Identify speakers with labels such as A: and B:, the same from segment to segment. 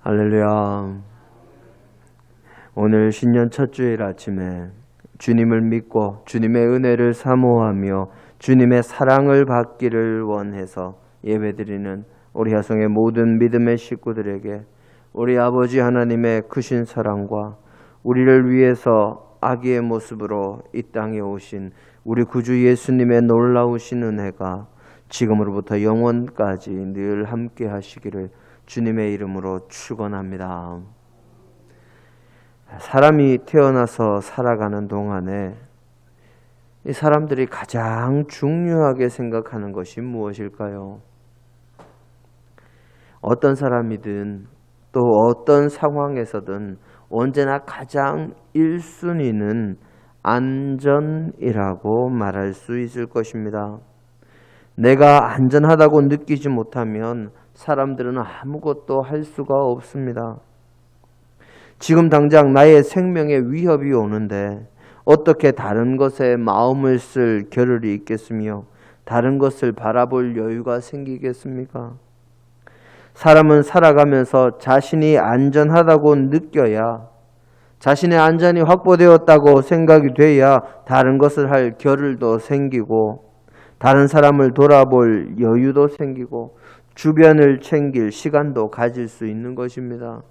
A: 할렐루야. 오늘 신년 첫 주일 아침에 주님을 믿고 주님의 은혜를 사모하며 주님의 사랑을 받기를 원해서 예배드리는 우리 야성의 모든 믿음의 식구들에게 우리 아버지 하나님의 크신 사랑과 우리를 위해서 아기의 모습으로 이 땅에 오신 우리 구주 예수님의 놀라우신 은혜가 지금으로부터 영원까지 늘 함께 하시기를 주님의 이름으로 축원합니다. 사람이 태어나서 살아가는 동안에 이 사람들이 가장 중요하게 생각하는 것이 무엇일까요? 어떤 사람이든 또 어떤 상황에서든 언제나 가장 1순위는 안전이라고 말할 수 있을 것입니다. 내가 안전하다고 느끼지 못하면 사람들은 아무것도 할 수가 없습니다. 지금 당장 나의 생명에 위협이 오는데 어떻게 다른 것에 마음을 쓸 겨를이 있겠으며 다른 것을 바라볼 여유가 생기겠습니까? 사람은 살아가면서 자신이 안전하다고 느껴야, 자신의 안전이 확보되었다고 생각이 돼야 다른 것을 할 겨를도 생기고 다른 사람을 돌아볼 여유도 생기고 주변을 챙길 시간도 가질 수 있는 것입니다.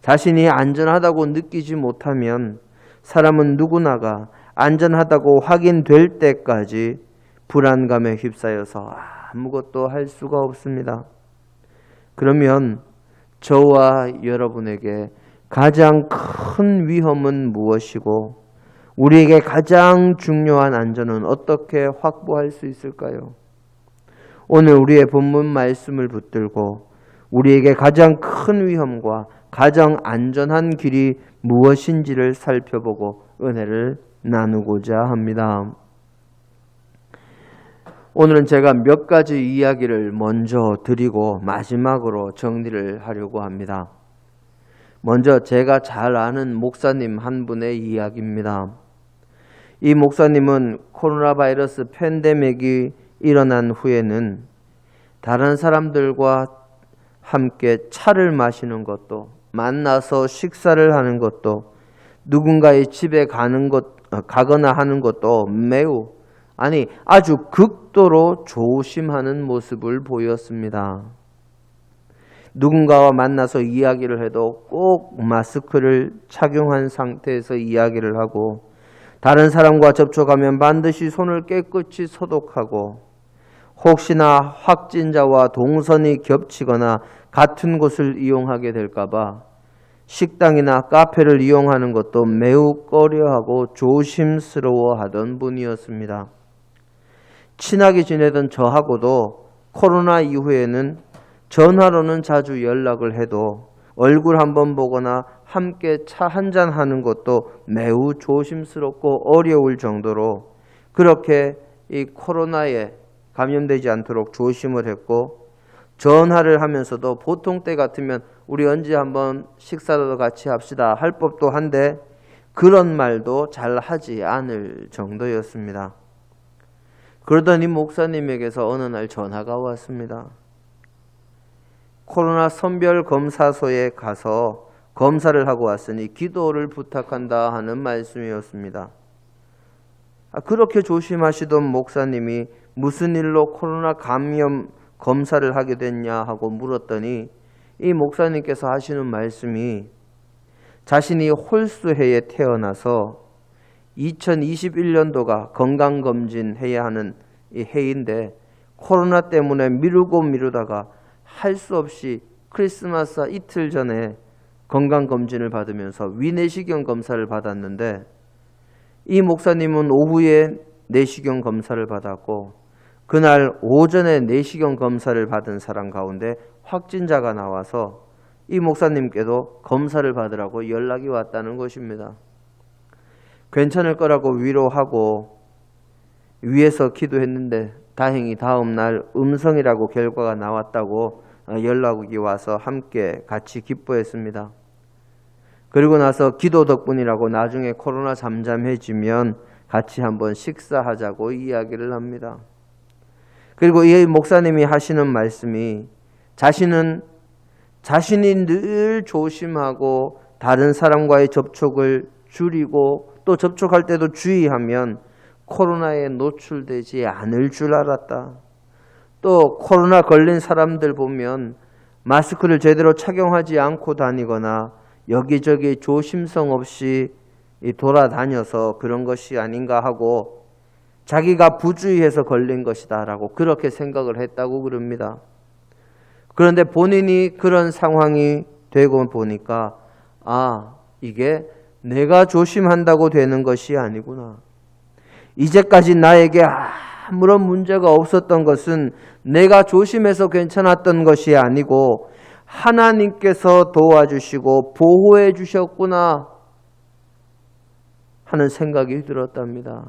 A: 자신이 안전하다고 느끼지 못하면 사람은 누구나가 안전하다고 확인될 때까지 불안감에 휩싸여서 아무것도 할 수가 없습니다. 그러면 저와 여러분에게 가장 큰 위험은 무엇이고 우리에게 가장 중요한 안전은 어떻게 확보할 수 있을까요? 오늘 우리의 본문 말씀을 붙들고 우리에게 가장 큰 위험과 가장 안전한 길이 무엇인지를 살펴보고 은혜를 나누고자 합니다. 오늘은 제가 몇 가지 이야기를 먼저 드리고 마지막으로 정리를 하려고 합니다. 먼저 제가 잘 아는 목사님 한 분의 이야기입니다. 이 목사님은 코로나 바이러스 팬데믹이 일어난 후에는 다른 사람들과 함께 차를 마시는 것도, 만나서 식사를 하는 것도, 누군가의 집에 가거나 하는 것도 아주 극도로 조심하는 모습을 보였습니다. 누군가와 만나서 이야기를 해도 꼭 마스크를 착용한 상태에서 이야기를 하고, 다른 사람과 접촉하면 반드시 손을 깨끗이 소독하고, 혹시나 확진자와 동선이 겹치거나 같은 곳을 이용하게 될까봐 식당이나 카페를 이용하는 것도 매우 꺼려하고 조심스러워하던 분이었습니다. 친하게 지내던 저하고도 코로나 이후에는 전화로는 자주 연락을 해도 얼굴 한번 보거나 함께 차 한잔 하는 것도 매우 조심스럽고 어려울 정도로 그렇게 이 코로나에 감염되지 않도록 조심을 했고, 전화를 하면서도 보통 때 같으면 우리 언제 한번 식사라도 같이 합시다 할 법도 한데 그런 말도 잘 하지 않을 정도였습니다. 그러더니 목사님에게서 어느 날 전화가 왔습니다. 코로나 선별검사소에 가서 검사를 하고 왔으니 기도를 부탁한다 하는 말씀이었습니다. 그렇게 조심하시던 목사님이 무슨 일로 코로나 감염 검사를 하게 됐냐 하고 물었더니 이 목사님께서 하시는 말씀이 자신이 홀수해에 태어나서 2021년도가 건강검진 해야 하는 이 해인데 코로나 때문에 미루다가 할 수 없이 크리스마스 이틀 전에 건강검진을 받으면서 위내시경 검사를 받았는데 이 목사님은 오후에 내시경 검사를 받았고 그날 오전에 내시경 검사를 받은 사람 가운데 확진자가 나와서 이 목사님께도 검사를 받으라고 연락이 왔다는 것입니다. 괜찮을 거라고 위로하고 위에서 기도했는데 다행히 다음 날 음성이라고 결과가 나왔다고 연락이 와서 함께 같이 기뻐했습니다. 그리고 나서 기도 덕분이라고 나중에 코로나 잠잠해지면 같이 한번 식사하자고 이야기를 합니다. 그리고 이 목사님이 하시는 말씀이 자신은 자신이 늘 조심하고 다른 사람과의 접촉을 줄이고 또 접촉할 때도 주의하면 코로나에 노출되지 않을 줄 알았다. 또 코로나 걸린 사람들 보면 마스크를 제대로 착용하지 않고 다니거나 여기저기 조심성 없이 돌아다녀서 그런 것이 아닌가 하고 자기가 부주의해서 걸린 것이다 라고 그렇게 생각을 했다고 그럽니다. 그런데 본인이 그런 상황이 되고 보니까 이게 내가 조심한다고 되는 것이 아니구나. 이제까지 나에게 아무런 문제가 없었던 것은 내가 조심해서 괜찮았던 것이 아니고 하나님께서 도와주시고 보호해 주셨구나 하는 생각이 들었답니다.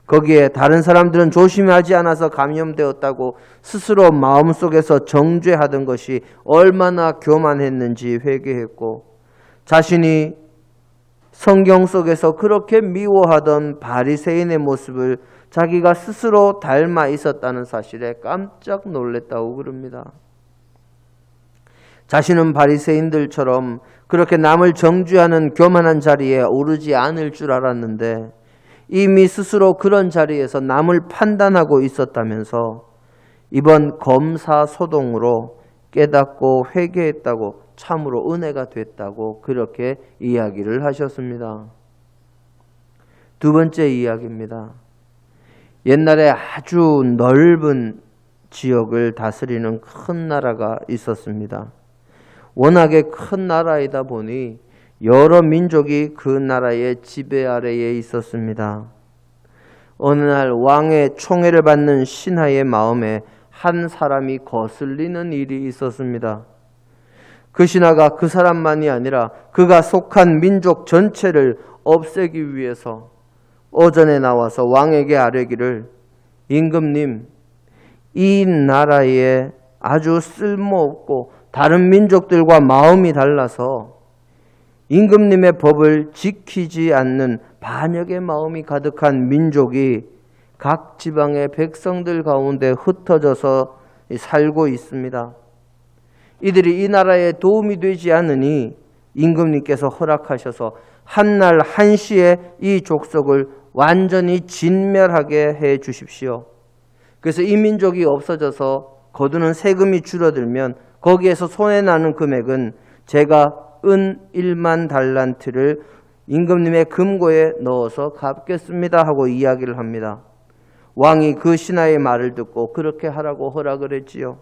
A: 거기에 다른 사람들은 조심하지 않아서 감염되었다고 스스로 마음속에서 정죄하던 것이 얼마나 교만했는지 회개했고 자신이 성경 속에서 그렇게 미워하던 바리새인의 모습을 자기가 스스로 닮아 있었다는 사실에 깜짝 놀랐다고 그럽니다. 자신은 바리새인들처럼 그렇게 남을 정죄하는 교만한 자리에 오르지 않을 줄 알았는데 이미 스스로 그런 자리에서 남을 판단하고 있었다면서 이번 검사소동으로 깨닫고 회개했다고 참으로 은혜가 됐다고 그렇게 이야기를 하셨습니다. 두 번째 이야기입니다. 옛날에 아주 넓은 지역을 다스리는 큰 나라가 있었습니다. 워낙에 큰 나라이다 보니 여러 민족이 그 나라의 지배 아래에 있었습니다. 어느 날 왕의 총애를 받는 신하의 마음에 한 사람이 거슬리는 일이 있었습니다. 그 신하가 그 사람만이 아니라 그가 속한 민족 전체를 없애기 위해서 오전에 나와서 왕에게 아뢰기를 임금님, 이 나라에 아주 쓸모없고 다른 민족들과 마음이 달라서 임금님의 법을 지키지 않는 반역의 마음이 가득한 민족이 각 지방의 백성들 가운데 흩어져서 살고 있습니다. 이들이 이 나라에 도움이 되지 않으니 임금님께서 허락하셔서 한날 한시에 이 족속을 완전히 진멸하게 해 주십시오. 그래서 이 민족이 없어져서 거두는 세금이 줄어들면 거기에서 손해나는 금액은 제가 은 1만 달란트를 임금님의 금고에 넣어서 갚겠습니다 하고 이야기를 합니다. 왕이 그 신하의 말을 듣고 그렇게 하라고 허락을 했지요.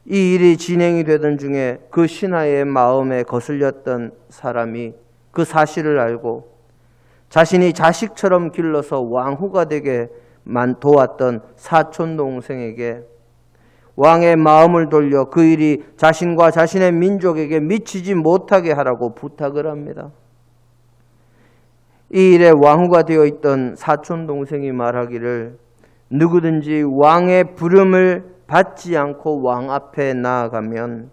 A: 이 일이 진행이 되던 중에 그 신하의 마음에 거슬렸던 사람이 그 사실을 알고 자신이 자식처럼 길러서 왕후가 되게 도왔던 사촌 동생에게 왕의 마음을 돌려 그 일이 자신과 자신의 민족에게 미치지 못하게 하라고 부탁을 합니다. 이 일에 왕후가 되어 있던 사촌 동생이 말하기를 누구든지 왕의 부름을 받지 않고 왕 앞에 나아가면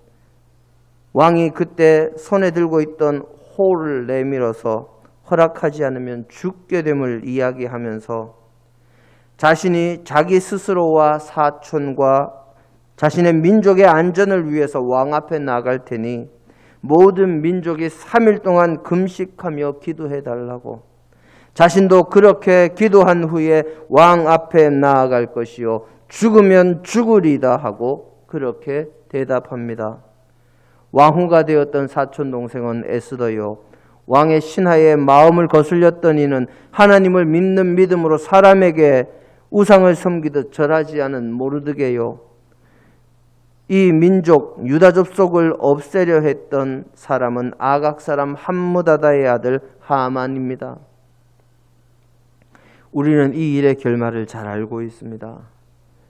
A: 왕이 그때 손에 들고 있던 호를 내밀어서 허락하지 않으면 죽게 됨을 이야기하면서 자신이 자기 스스로와 사촌과 자신의 민족의 안전을 위해서 왕 앞에 나갈 테니 모든 민족이 3일 동안 금식하며 기도해달라고 자신도 그렇게 기도한 후에 왕 앞에 나아갈 것이요 죽으면 죽으리다 하고 그렇게 대답합니다. 왕후가 되었던 사촌 동생은 에스더요 왕의 신하의 마음을 거슬렸던 이는 하나님을 믿는 믿음으로 사람에게 우상을 섬기듯 절하지 않은 모르드게요 이 민족 유다 족속을 없애려 했던 사람은 아각 사람 함므다다의 아들 하만입니다. 우리는 이 일의 결말을 잘 알고 있습니다.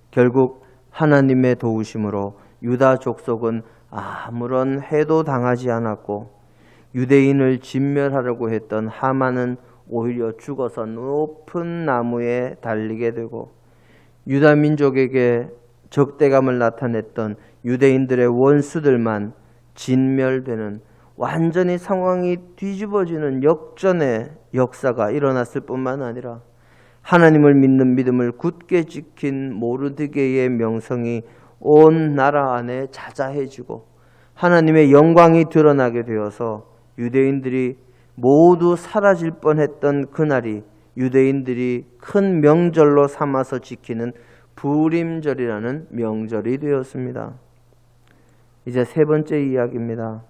A: 결국 하나님의 도우심으로 유다 족속은 아무런 해도 당하지 않았고 유대인을 진멸하려고 했던 하만은 오히려 죽어서 높은 나무에 달리게 되고 유다 민족에게 적대감을 나타냈던 유대인들의 원수들만 진멸되는 완전히 상황이 뒤집어지는 역전의 역사가 일어났을 뿐만 아니라 하나님을 믿는 믿음을 굳게 지킨 모르드게의 명성이 온 나라 안에 자자해지고 하나님의 영광이 드러나게 되어서 유대인들이 모두 사라질 뻔했던 그날이 유대인들이 큰 명절로 삼아서 지키는 부림절이라는 명절이 되었습니다. 이제 세 번째 이야기입니다.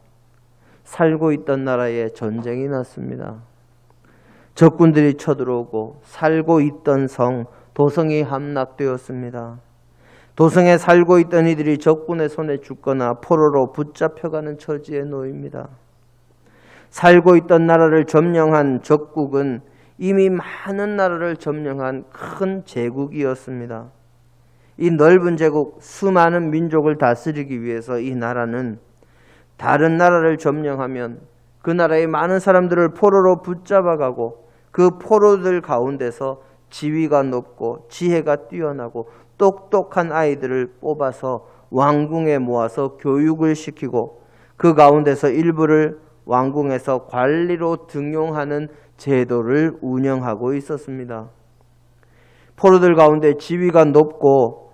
A: 살고 있던 나라에 전쟁이 났습니다. 적군들이 쳐들어오고 살고 있던 성 도성이 함락되었습니다. 도성에 살고 있던 이들이 적군의 손에 죽거나 포로로 붙잡혀가는 처지에 놓입니다. 살고 있던 나라를 점령한 적국은 이미 많은 나라를 점령한 큰 제국이었습니다. 이 넓은 제국, 수많은 민족을 다스리기 위해서 이 나라는 다른 나라를 점령하면 그 나라의 많은 사람들을 포로로 붙잡아가고 그 포로들 가운데서 지위가 높고 지혜가 뛰어나고 똑똑한 아이들을 뽑아서 왕궁에 모아서 교육을 시키고 그 가운데서 일부를 왕궁에서 관리로 등용하는 제도를 운영하고 있었습니다. 포로들 가운데 지위가 높고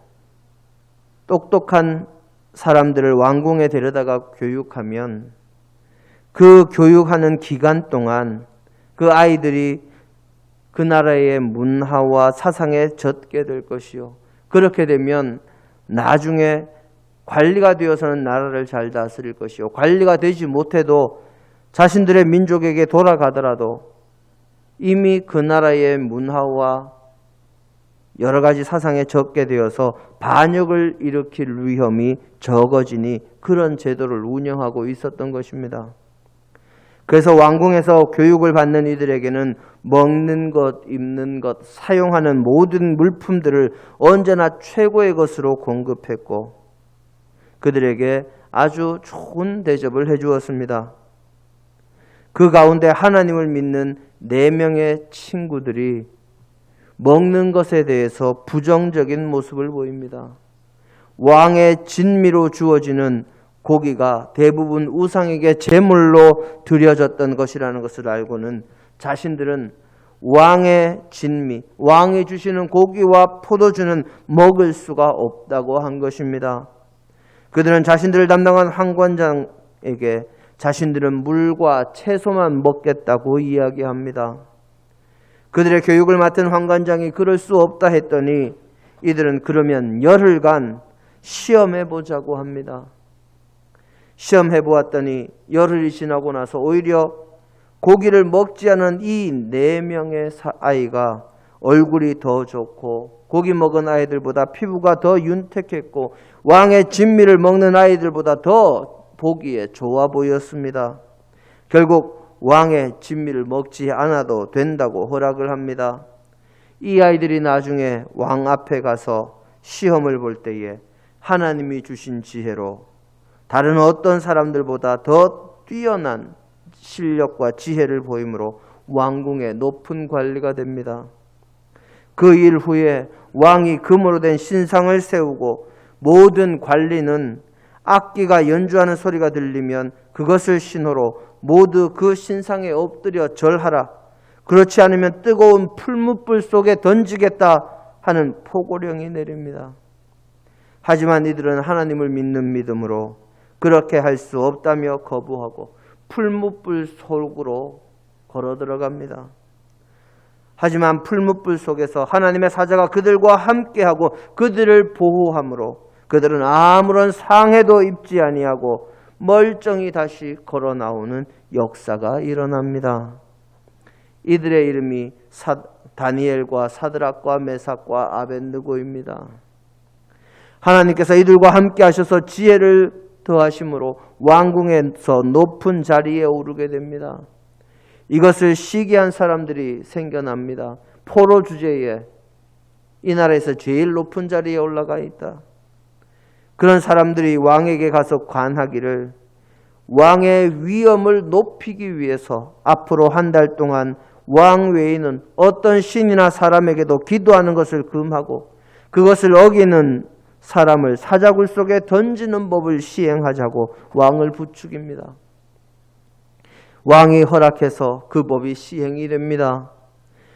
A: 똑똑한 사람들을 왕궁에 데려다가 교육하면 그 교육하는 기간 동안 그 아이들이 그 나라의 문화와 사상에 젖게 될 것이요. 그렇게 되면 나중에 관리가 되어서는 나라를 잘 다스릴 것이요. 관리가 되지 못해도 자신들의 민족에게 돌아가더라도 이미 그 나라의 문화와 여러 가지 사상에 젖게 되어서 반역을 일으킬 위험이 적어지니 그런 제도를 운영하고 있었던 것입니다. 그래서 왕궁에서 교육을 받는 이들에게는 먹는 것, 입는 것, 사용하는 모든 물품들을 언제나 최고의 것으로 공급했고 그들에게 아주 좋은 대접을 해주었습니다. 그 가운데 하나님을 믿는 4명의 친구들이 먹는 것에 대해서 부정적인 모습을 보입니다. 왕의 진미로 주어지는 고기가 대부분 우상에게 제물로 드려졌던 것이라는 것을 알고는 자신들은 왕의 진미, 왕이 주시는 고기와 포도주는 먹을 수가 없다고 한 것입니다. 그들은 자신들을 담당한 황관장에게 자신들은 물과 채소만 먹겠다고 이야기합니다. 그들의 교육을 맡은 황관장이 그럴 수 없다 했더니 이들은 그러면 열흘간 시험해보자고 합니다. 시험해보았더니 열흘이 지나고 나서 오히려 고기를 먹지 않은 이 4명의 아이가 얼굴이 더 좋고 고기 먹은 아이들보다 피부가 더 윤택했고 왕의 진미를 먹는 아이들보다 더 보기에 좋아 보였습니다. 결국 왕의 진미를 먹지 않아도 된다고 허락을 합니다. 이 아이들이 나중에 왕 앞에 가서 시험을 볼 때에 하나님이 주신 지혜로 다른 어떤 사람들보다 더 뛰어난 실력과 지혜를 보이므로 왕궁의 높은 관리가 됩니다. 그 일 후에 왕이 금으로 된 신상을 세우고 모든 관리는 악기가 연주하는 소리가 들리면 그것을 신호로 모두 그 신상에 엎드려 절하라. 그렇지 않으면 뜨거운 풀무불 속에 던지겠다 하는 포고령이 내립니다. 하지만 이들은 하나님을 믿는 믿음으로 그렇게 할 수 없다며 거부하고 풀무불 속으로 걸어 들어갑니다. 하지만 풀무불 속에서 하나님의 사자가 그들과 함께하고 그들을 보호하므로 그들은 아무런 상해도 입지 아니하고 멀쩡히 다시 걸어 나오는 역사가 일어납니다. 이들의 이름이 다니엘과 사드락과 메삭과 아벳느고입니다. 하나님께서 이들과 함께 하셔서 지혜를 더하심으로 왕궁에서 높은 자리에 오르게 됩니다. 이것을 시기한 사람들이 생겨납니다. 포로 주제에 이 나라에서 제일 높은 자리에 올라가 있다. 그런 사람들이 왕에게 가서 관하기를 왕의 위엄을 높이기 위해서 앞으로 1달 동안 왕 외에는 어떤 신이나 사람에게도 기도하는 것을 금하고 그것을 어기는 사람을 사자굴 속에 던지는 법을 시행하자고 왕을 부추깁니다. 왕이 허락해서 그 법이 시행이 됩니다.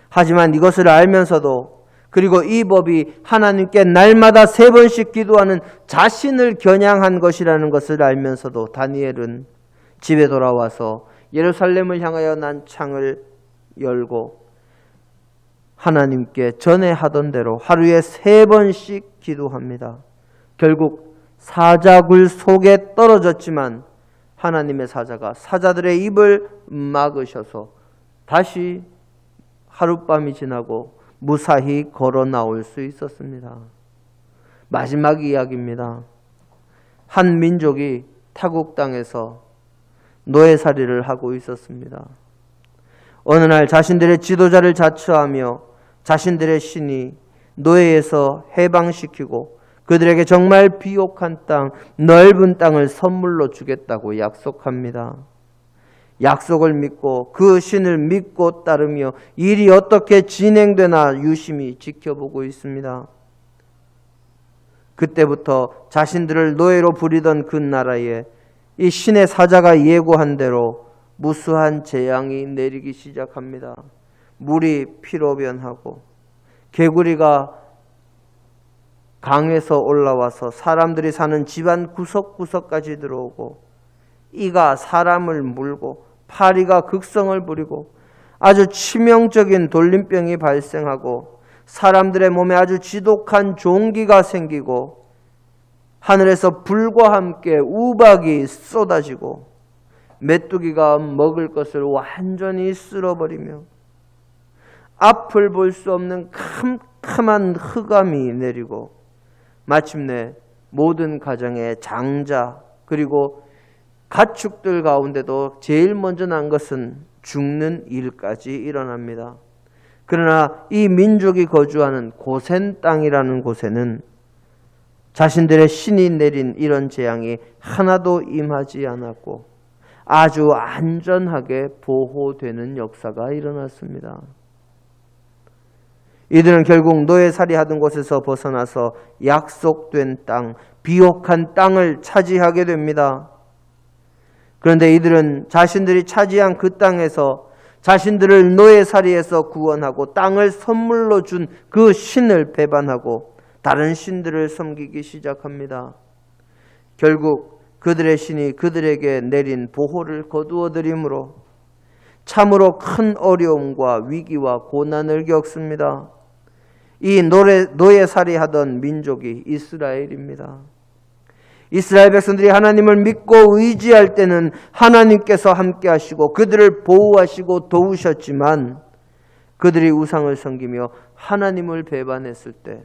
A: 하지만 이것을 알면서도 그리고 이 법이 하나님께 날마다 3번씩 기도하는 자신을 겨냥한 것이라는 것을 알면서도 다니엘은 집에 돌아와서 예루살렘을 향하여 난 창을 열고 하나님께 전에 하던 대로 하루에 3번씩 기도합니다. 결국 사자굴 속에 떨어졌지만 하나님의 사자가 사자들의 입을 막으셔서 다시 하룻밤이 지나고 무사히 걸어 나올 수 있었습니다. 마지막 이야기입니다. 한 민족이 타국 땅에서 노예살이를 하고 있었습니다. 어느 날 자신들의 지도자를 자처하며 자신들의 신이 노예에서 해방시키고 그들에게 정말 비옥한 땅, 넓은 땅을 선물로 주겠다고 약속합니다. 약속을 믿고 그 신을 믿고 따르며 일이 어떻게 진행되나 유심히 지켜보고 있습니다. 그때부터 자신들을 노예로 부리던 그 나라에 이 신의 사자가 예고한 대로 무수한 재앙이 내리기 시작합니다. 물이 피로 변하고 개구리가 강에서 올라와서 사람들이 사는 집안 구석구석까지 들어오고 이가 사람을 물고 파리가 극성을 부리고 아주 치명적인 돌림병이 발생하고 사람들의 몸에 아주 지독한 종기가 생기고 하늘에서 불과 함께 우박이 쏟아지고 메뚜기가 먹을 것을 완전히 쓸어버리며 앞을 볼 수 없는 캄캄한 흑암이 내리고 마침내 모든 가정의 장자 그리고 가축들 가운데도 제일 먼저 난 것은 죽는 일까지 일어납니다. 그러나 이 민족이 거주하는 고센 땅이라는 곳에는 자신들의 신이 내린 이런 재앙이 하나도 임하지 않았고 아주 안전하게 보호되는 역사가 일어났습니다. 이들은 결국 노예살이 하던 곳에서 벗어나서 약속된 땅, 비옥한 땅을 차지하게 됩니다. 그런데 이들은 자신들이 차지한 그 땅에서 자신들을 노예살이에서 구원하고 땅을 선물로 준 그 신을 배반하고 다른 신들을 섬기기 시작합니다. 결국 그들의 신이 그들에게 내린 보호를 거두어들이므로 참으로 큰 어려움과 위기와 고난을 겪습니다. 이 노예살이 하던 민족이 이스라엘입니다. 이스라엘 백성들이 하나님을 믿고 의지할 때는 하나님께서 함께 하시고 그들을 보호하시고 도우셨지만 그들이 우상을 섬기며 하나님을 배반했을 때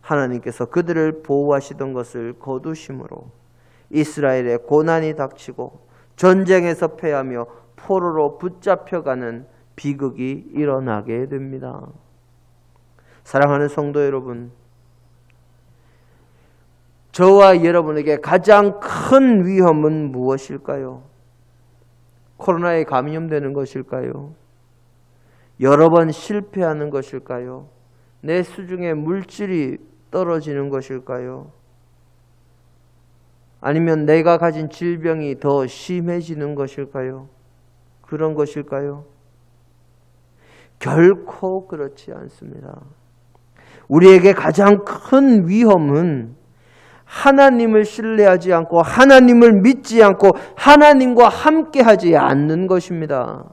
A: 하나님께서 그들을 보호하시던 것을 거두심으로 이스라엘의 고난이 닥치고 전쟁에서 패하며 포로로 붙잡혀가는 비극이 일어나게 됩니다. 사랑하는 성도 여러분, 저와 여러분에게 가장 큰 위험은 무엇일까요? 코로나에 감염되는 것일까요? 여러 번 실패하는 것일까요? 내 수중에 물질이 떨어지는 것일까요? 아니면 내가 가진 질병이 더 심해지는 것일까요? 그런 것일까요? 결코 그렇지 않습니다. 우리에게 가장 큰 위험은 하나님을 신뢰하지 않고 하나님을 믿지 않고 하나님과 함께하지 않는 것입니다.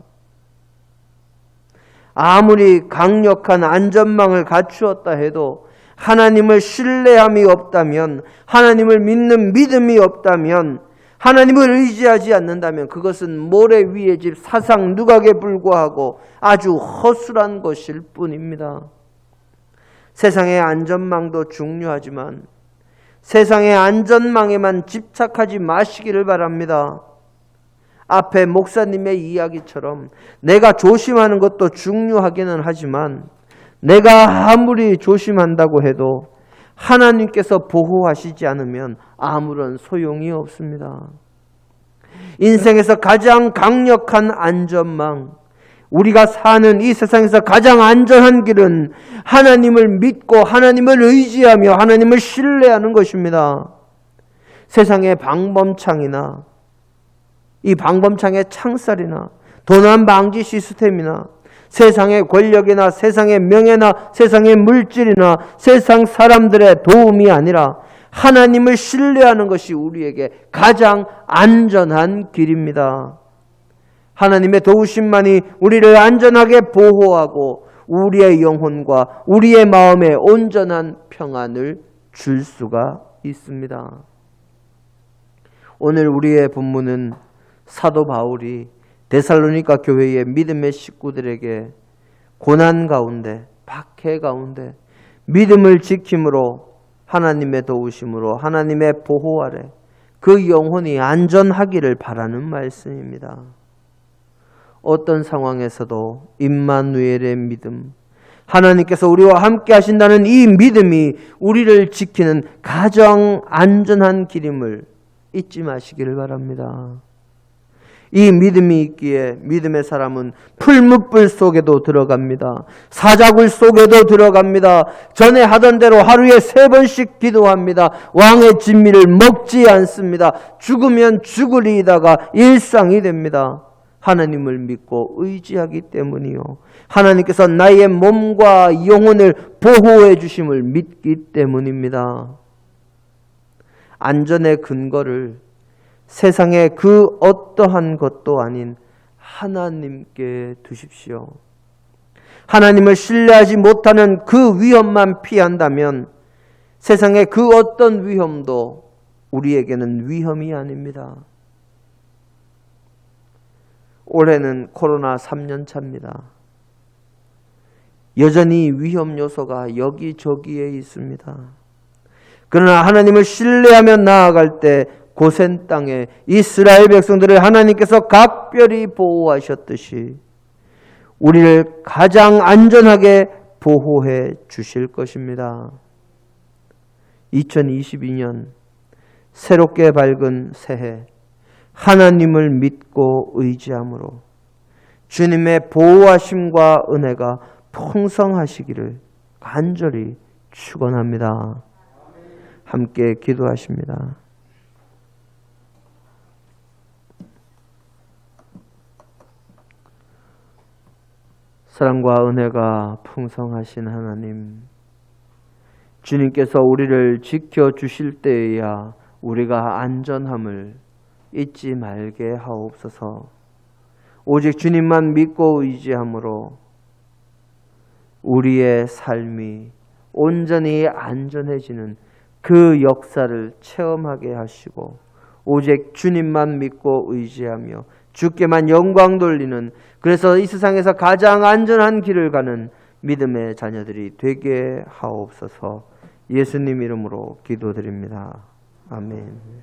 A: 아무리 강력한 안전망을 갖추었다 해도 하나님을 신뢰함이 없다면, 하나님을 믿는 믿음이 없다면, 하나님을 의지하지 않는다면 그것은 모래 위의 집 사상 누각에 불과하고 아주 허술한 것일 뿐입니다. 세상의 안전망도 중요하지만 세상의 안전망에만 집착하지 마시기를 바랍니다. 앞에 목사님의 이야기처럼 내가 조심하는 것도 중요하기는 하지만 내가 아무리 조심한다고 해도 하나님께서 보호하시지 않으면 아무런 소용이 없습니다. 인생에서 가장 강력한 안전망, 우리가 사는 이 세상에서 가장 안전한 길은 하나님을 믿고 하나님을 의지하며 하나님을 신뢰하는 것입니다. 세상의 방범창이나 이 방범창의 창살이나 도난 방지 시스템이나 세상의 권력이나 세상의 명예나 세상의 물질이나 세상 사람들의 도움이 아니라 하나님을 신뢰하는 것이 우리에게 가장 안전한 길입니다. 하나님의 도우심만이 우리를 안전하게 보호하고 우리의 영혼과 우리의 마음에 온전한 평안을 줄 수가 있습니다. 오늘 우리의 본문은 사도 바울이 데살로니가 교회의 믿음의 식구들에게 고난 가운데, 박해 가운데 믿음을 지킴으로 하나님의 도우심으로 하나님의 보호 아래 그 영혼이 안전하기를 바라는 말씀입니다. 어떤 상황에서도 임마누엘의 믿음, 하나님께서 우리와 함께 하신다는 이 믿음이 우리를 지키는 가장 안전한 길임을 잊지 마시기를 바랍니다. 이 믿음이 있기에 믿음의 사람은 풀무불 속에도 들어갑니다. 사자굴 속에도 들어갑니다. 전에 하던 대로 하루에 3번씩 기도합니다. 왕의 진미를 먹지 않습니다. 죽으면 죽으리이다가 일상이 됩니다. 하나님을 믿고 의지하기 때문이요. 하나님께서 나의 몸과 영혼을 보호해 주심을 믿기 때문입니다. 안전의 근거를 세상의 그 어떠한 것도 아닌 하나님께 두십시오. 하나님을 신뢰하지 못하는 그 위험만 피한다면 세상의 그 어떤 위험도 우리에게는 위험이 아닙니다. 올해는 코로나 3년 차입니다. 여전히 위험 요소가 여기저기에 있습니다. 그러나 하나님을 신뢰하며 나아갈 때 고센 땅에 이스라엘 백성들을 하나님께서 각별히 보호하셨듯이 우리를 가장 안전하게 보호해 주실 것입니다. 2022년 새롭게 밝은 새해, 하나님을 믿고 의지함으로 주님의 보호하심과 은혜가 풍성하시기를 간절히 축원합니다. 함께 기도하십니다. 사랑과 은혜가 풍성하신 하나님, 주님께서 우리를 지켜주실 때에야 우리가 안전함을 잊지 말게 하옵소서. 오직 주님만 믿고 의지함으로 우리의 삶이 온전히 안전해지는 그 역사를 체험하게 하시고 오직 주님만 믿고 의지하며 주께만 영광 돌리는, 그래서 이 세상에서 가장 안전한 길을 가는 믿음의 자녀들이 되게 하옵소서. 예수님 이름으로 기도드립니다. 아멘.